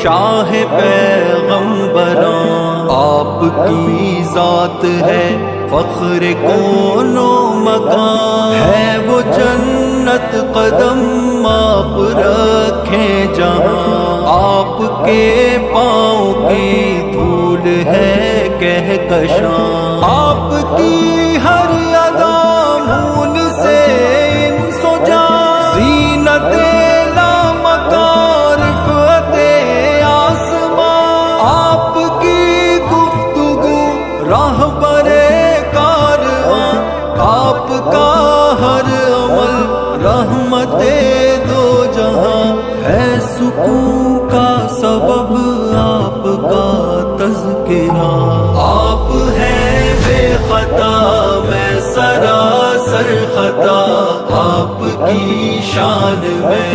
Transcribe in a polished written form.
शाह पैगंबरां। आपकी जात है फख्र कोनो मकान, है वो जन्नत कदम आप रखें जहां। आपके पाँव की धूल है कहकशां, आपकी हर अदा मूल से इंसो जान। ज़ीनते लामकारिफ़ते आसमां, आपकी गुफ्तगू राहबरे कारवां। आपका हर अमल रहमते दो जहां, है सुकून का सबब आपका तज़किरा। आप हैं बेखता मैं सरासर खता, आपकी शान में